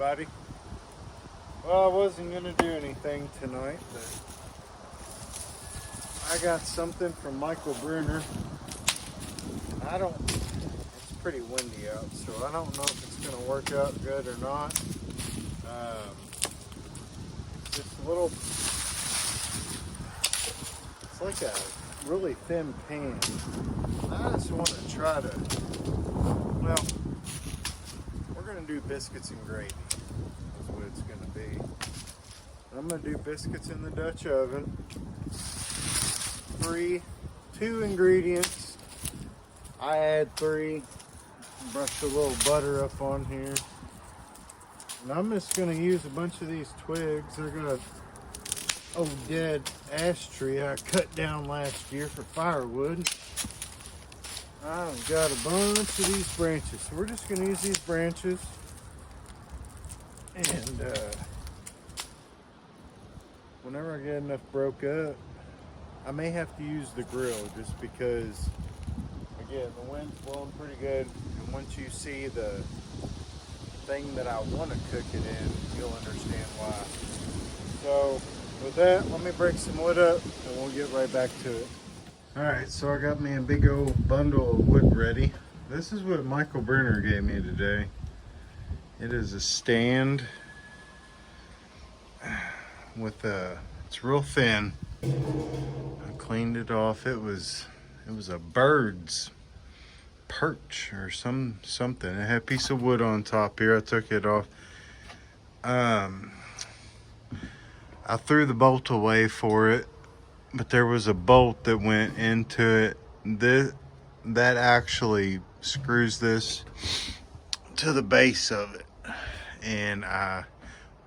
everybody. Well, I wasn't going to do anything tonight, but I got something from Michael Bruner. It's pretty windy out, so I don't know if it's going to work out good or not. Just a little, it's like a really thin pan. I just want to try to, well, we're going to do biscuits and gravy. That's what it's going to be. I'm going to do biscuits in the Dutch oven. Two ingredients. I add 3. Brush a little butter up on here. And I'm just going to use a bunch of these twigs. They're going to, dead ash tree I cut down last year for firewood. I've got a bunch of these branches. So we're just going to use these branches. And whenever I get enough broke up, I may have to use the grill just because, again, the wind's blowing pretty good. And once you see the thing that I want to cook it in, you'll understand why. So with that, let me break some wood up and we'll get right back to it. Alright, so I got me a big old bundle of wood ready. This is what Michael Bruner gave me today. It is a stand with it's real thin. I cleaned it off. It was a bird's perch or something. It had a piece of wood on top here. I took it off. I threw the bolt away for it, but there was a bolt that went into it. That actually screws this to the base of it, and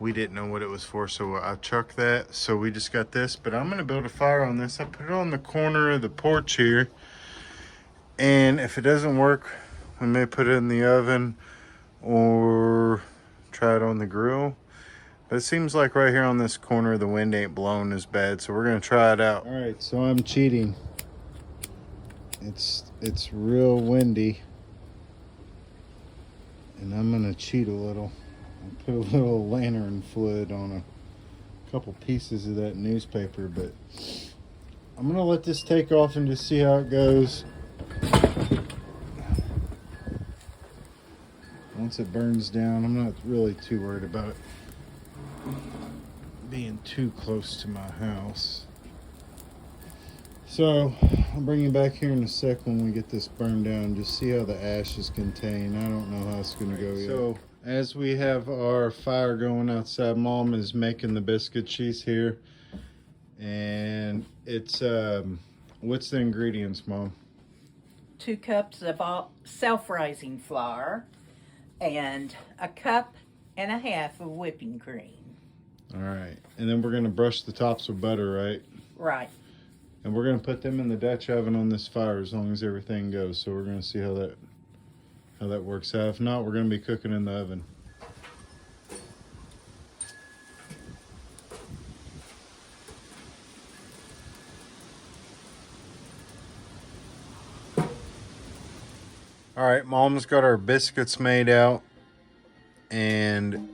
we didn't know what it was for, so I chucked that. So we just got this, but I'm gonna build a fire on this. I put it on the corner of the porch here, and if it doesn't work, we may put it in the oven or try it on the grill. But it seems like right here on this corner the wind ain't blowing as bad, so we're gonna try it out. All right, so I'm cheating. It's real windy, and I'm gonna cheat a little. I put a little lantern fluid on a couple pieces of that newspaper, but I'm gonna let this take off and just see how it goes. Once it burns down, I'm not really too worried about it being too close to my house. So I'll bring you back here in a sec when we get this burned down, just see how the ash is contained. I don't know how it's gonna go yet. So as we have our fire going outside, Mom is making the biscuit. She's here, and it's what's the ingredients, Mom? 2 cups of self-rising flour and 1.5 cups of whipping cream. All right, and then we're gonna brush the tops with butter, right? Right. And we're gonna put them in the Dutch oven on this fire as long as everything goes. So we're gonna see how that works out. If not, we're gonna be cooking in the oven. All right, Mom's got our biscuits made out, and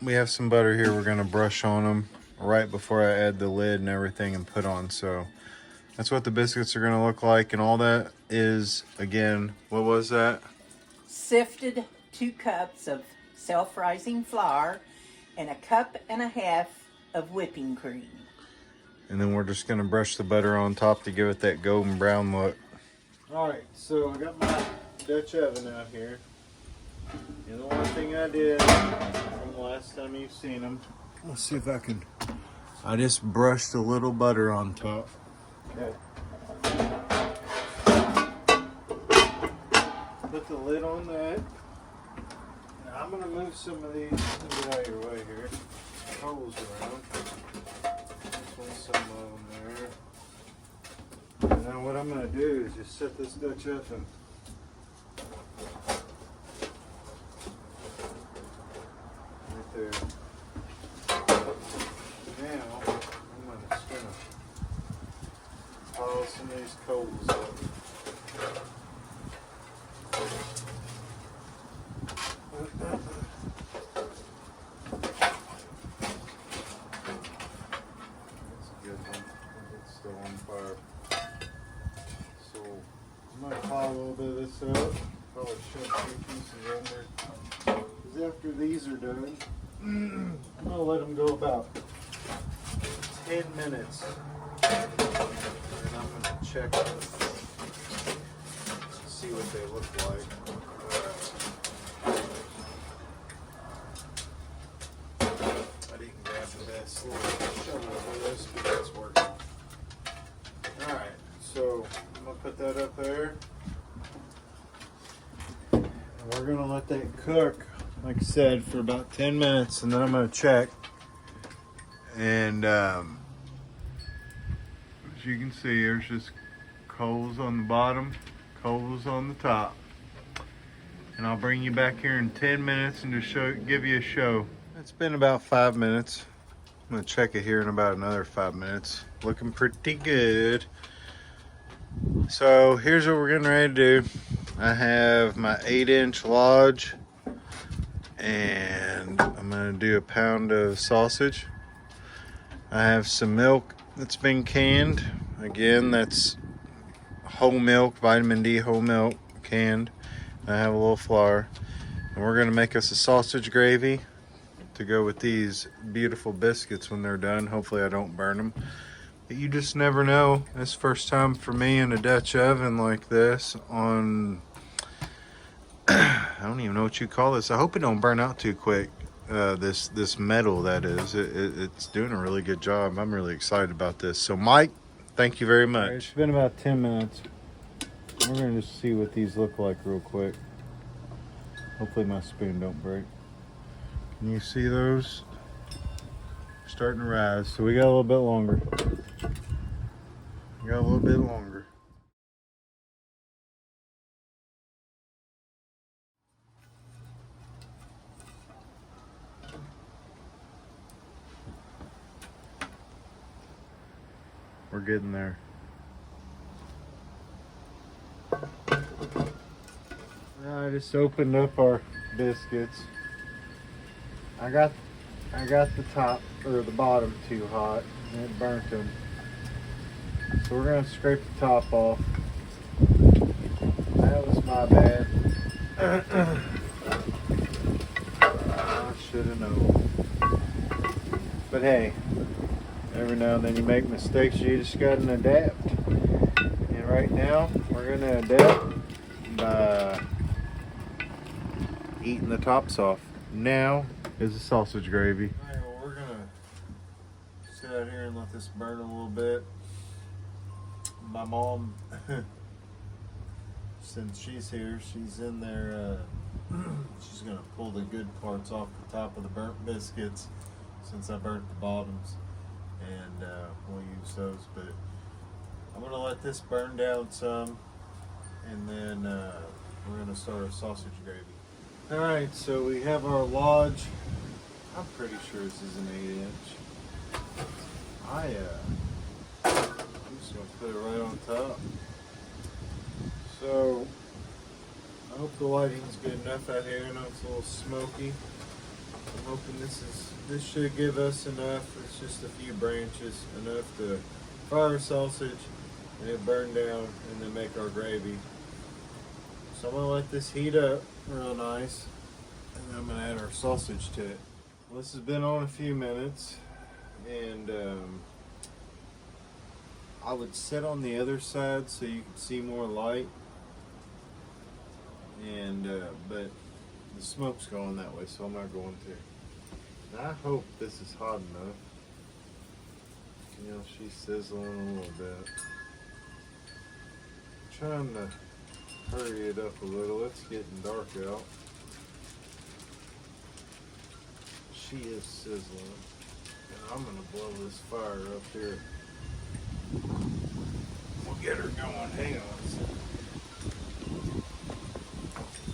we have some butter here. We're gonna brush on them right before I add the lid and everything and put on. So that's what the biscuits are gonna look like, and all that is, again, what was that? Sifted 2 cups of self-rising flour and 1.5 cups of whipping cream. And then we're just gonna brush the butter on top to give it that golden brown look. All right, so I got my Dutch oven out here. And the one thing I did from the last time you've seen them, let's see if I just brushed a little butter on top. Okay. Put the lid on that. Now I'm gonna move some of these, get out of your way here, holes around. Just want some of them there. And now what I'm gonna do is just set this Dutch oven right there. Now I'm just gonna pile some of these coals up. I'm gonna pile a little bit of this up. Probably shove a few pieces in there. Because after these are done, I'm gonna let them go about 10 minutes. And I'm gonna check them, see what they look like. I didn't grab the best little shovel for this, but that's working. Alright, so I'm gonna put that up there. And we're gonna let that cook, like I said, for about 10 minutes, and then I'm gonna check. And as you can see, there's just coals on the bottom, coals on the top. And I'll bring you back here in 10 minutes and just give you a show. It's been about 5 minutes. I'm gonna check it here in about another 5 minutes. Looking pretty good. So here's what we're getting ready to do. I have my 8-inch lodge, and I'm gonna do a pound of sausage. I have some milk that's been canned. Again, that's whole milk, vitamin D whole milk, canned. I have a little flour. And we're gonna make us a sausage gravy to go with these beautiful biscuits when they're done. Hopefully I don't burn them. But you just never know. It's first time for me in a Dutch oven like this on, I don't even know what you call this. I hope it don't burn out too quick. This metal, that is, it's doing a really good job. I'm really excited about this. So Mike, thank you very much. It's been about 10 minutes. We're gonna just see what these look like real quick. Hopefully my spoon don't break. Can you see those? Starting to rise. So we got a little bit longer. We got a little bit longer. We're getting there. Now I just opened up our biscuits. I got the top or the bottom too hot and it burnt them. So we're gonna scrape the top off. That was my bad. I should have known. But hey, every now and then you make mistakes. You just gotta adapt. And right now we're gonna adapt by eating the tops off. Now is the sausage gravy. All right, well, we're gonna sit out here and let this burn a little bit. My mom, since she's here, she's in there. She's gonna pull the good parts off the top of the burnt biscuits, since I burnt the bottoms, and we'll use those. But I'm gonna let this burn down some, and then we're gonna start our sausage gravy. All right, so we have our lodge. I'm pretty sure this is an 8-inch. I'm just gonna put it right on top. So I hope the lighting's good enough out here. I know it's a little smoky. I'm hoping this should give us enough. It's just a few branches, enough to fire sausage and it burn down and then make our gravy. So I'm gonna let this heat up real nice, and then I'm gonna add our sausage to it. Well, this has been on a few minutes, and I would sit on the other side so you can see more light. And but the smoke's going that way, so I'm not going to. And I hope this is hot enough. You know, she's sizzling a little bit. Trying to hurry it up a little. It's getting dark out. She is sizzling. And I'm gonna blow this fire up here. We'll get her going. Hang on a second.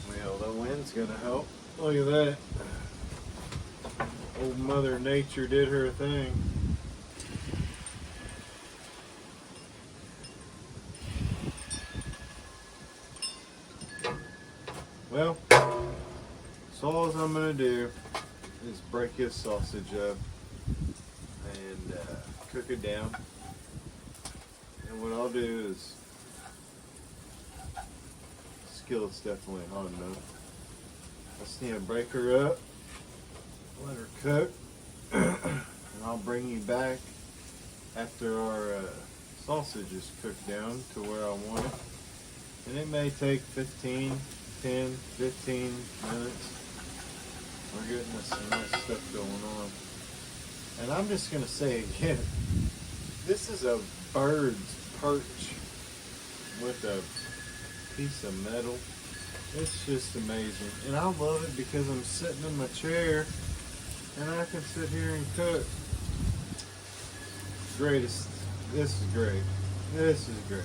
Well, the wind's gonna help. Look at that. Old Mother Nature did her thing. Well, so all I'm gonna do is break this sausage up and cook it down. And what I'll do is skillet's definitely hot enough. I just need to break her up, let her cook, and I'll bring you back after our sausage is cooked down to where I want it. And it may take 10, 15 minutes. We're getting some nice stuff going on. And I'm just going to say again, this is a bird's perch with a piece of metal. It's just amazing. And I love it because I'm sitting in my chair and I can sit here and cook. Greatest. This is great. This is great.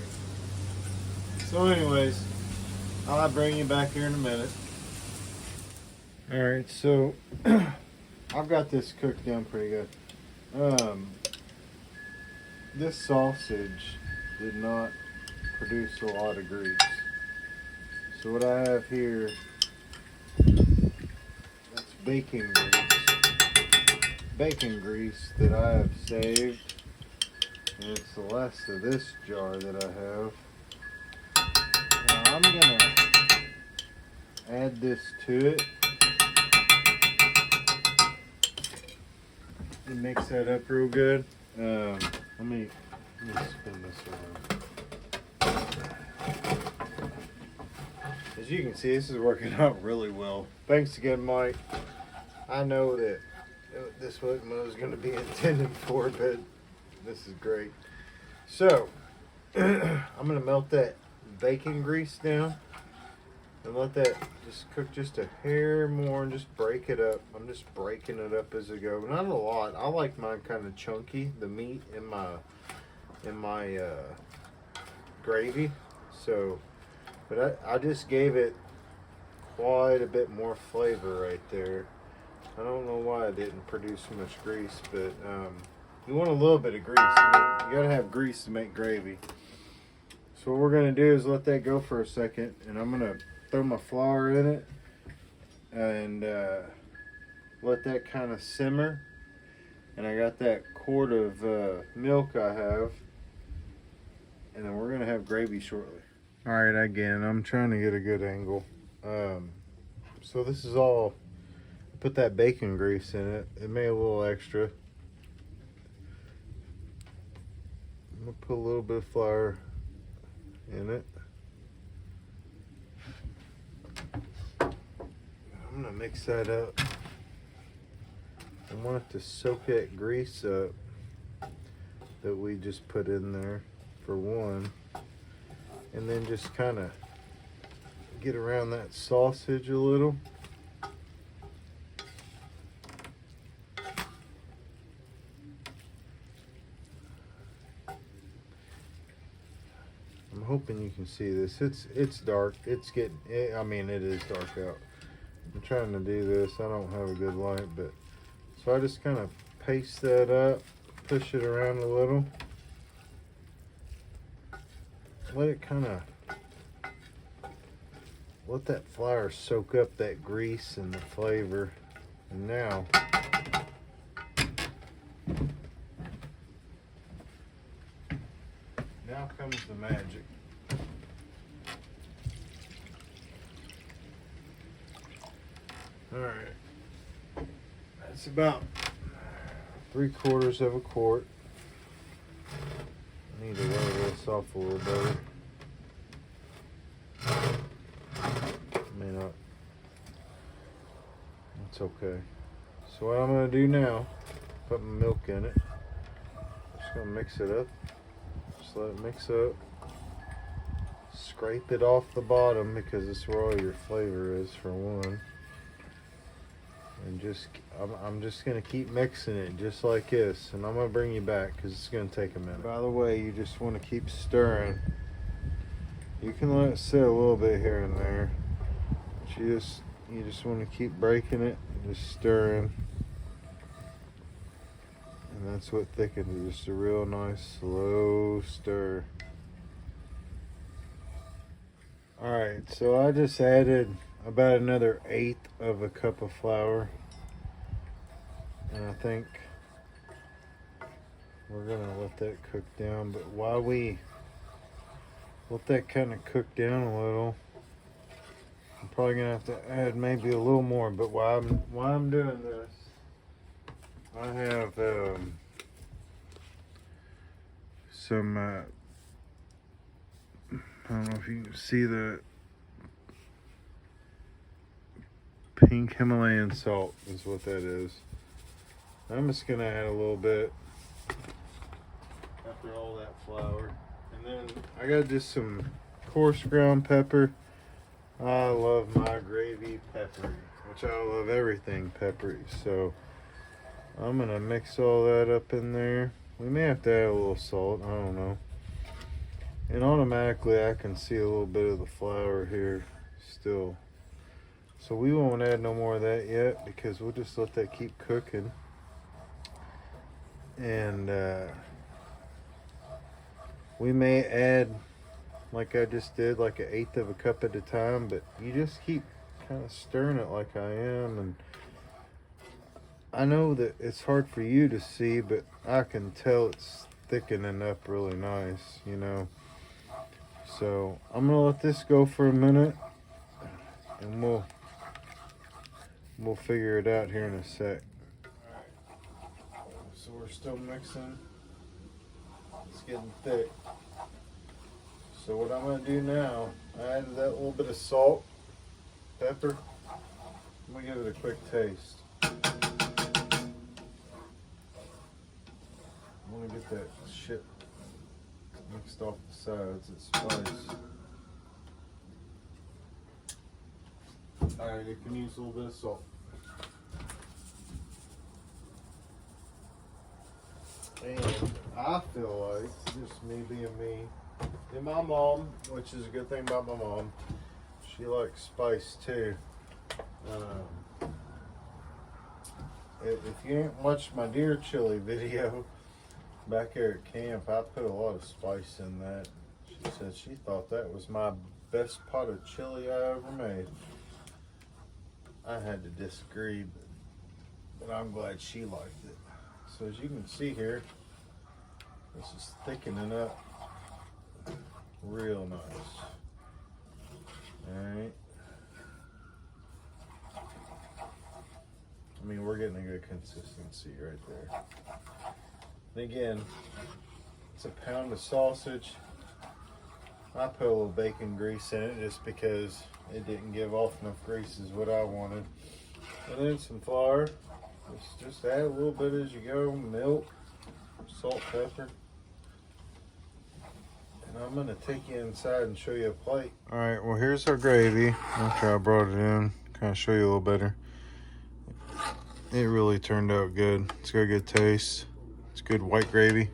So anyways, I'll bring you back here in a minute. Alright, so I've got this cooked down pretty good. This sausage did not produce a lot of grease. So what I have here, that's bacon grease. Bacon grease that I have saved. And it's the last of this jar that I have. Now I'm gonna add this to it and mix that up real good. Let me spin this around. As you can see, this is working out really well. Thanks again, Mike. I know that this wasn't what I was going to be intended for, but this is great. So, I'm going to melt that bacon grease down and let that just cook just a hair more and just break it up. I'm just breaking it up as I go. Not a lot. I like mine kind of chunky, the meat in my gravy. So, but I just gave it quite a bit more flavor right there. I don't know why I didn't produce so much grease, but you want a little bit of grease. I mean, you gotta have grease to make gravy. So what we're gonna do is let that go for a second, and I'm gonna throw my flour in it and let that kind of simmer. And I got that quart of milk I have, and then we're gonna have gravy shortly. All right, again, I'm trying to get a good angle. So this is all, put that bacon grease in it. It made a little extra. I'm gonna put a little bit of flour in it. I'm gonna mix that up. I want it to soak that grease up that we just put in there for one, and then just kind of get around that sausage a little. I'm hoping you can see this. It's dark. It's getting, I mean, it is dark out. I'm trying to do this. I don't have a good light, but so I just kind of paste that up, push it around a little, let it kind of, let that flour soak up that grease and the flavor. And now comes the magic. All right, that's about 3/4 of a quart. I need to lay this off a little better. May not. It's okay. So what I'm gonna do now, put my milk in it. Just gonna mix it up. Just let it mix up. Scrape it off the bottom because it's where all your flavor is for one. And just, I'm just gonna keep mixing it just like this, and I'm gonna bring you back because it's gonna take a minute. By the way, you just want to keep stirring. You can let it sit a little bit here and there, but you just want to keep breaking it, and just stirring, and that's what thickens. Just a real nice slow stir. All right, so I just added about another 1/8 of a cup of flour, and I think we're gonna let that cook down. But while we let that kind of cook down a little, probably gonna have to add maybe a little more, but while I'm doing this, I have some I don't know if you can see the pink Himalayan salt is what that is. I'm just gonna add a little bit after all that flour, and then I got just some coarse ground pepper. I love my gravy peppery, which I love everything peppery, so I'm gonna mix all that up in there. We may have to add a little salt, I don't know. And automatically I can see a little bit of the flour here still. So we won't add no more of that yet because we'll just let that keep cooking. And we may add, like I just did, like 1/8 of a cup at a time, but you just keep kind of stirring it like I am. And I know that it's hard for you to see, but I can tell it's thickening up really nice, you know. So I'm gonna let this go for a minute, and we'll figure it out here in a sec. So we're still mixing. It's getting thick. So what I'm gonna do now, I added that little bit of salt, pepper. I'm gonna give it a quick taste. I want to get that shit mixed off the sides. It's spice. Alright, it can use a little bit of salt. And I feel like, just me being me, and my mom, which is a good thing about my mom, she likes spice too. If you ain't watched my deer chili video back here at camp, I put a lot of spice in that. She said she thought that was my best pot of chili I ever made. I had to disagree, but I'm glad she liked it. So as you can see here, this is thickening up real nice. Alright. I mean, we're getting a good consistency right there. And again, it's a pound of sausage. I put a little bacon grease in it just because it didn't give off enough grease is what I wanted. And then some flour. Just add a little bit as you go. Milk, salt, pepper. And I'm gonna take you inside and show you a plate. All right, well here's our gravy. After I brought it in, kind of show you a little better. It really turned out good. It's got a good taste. It's good white gravy.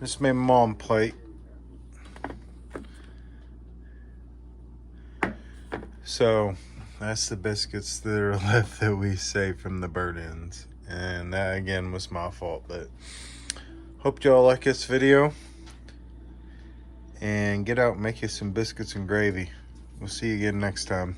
This made my mom plate. So that's the biscuits that are left that we saved from the bird ends. And that again was my fault, but hope y'all like this video. And get out and make you some biscuits and gravy. We'll see you again next time.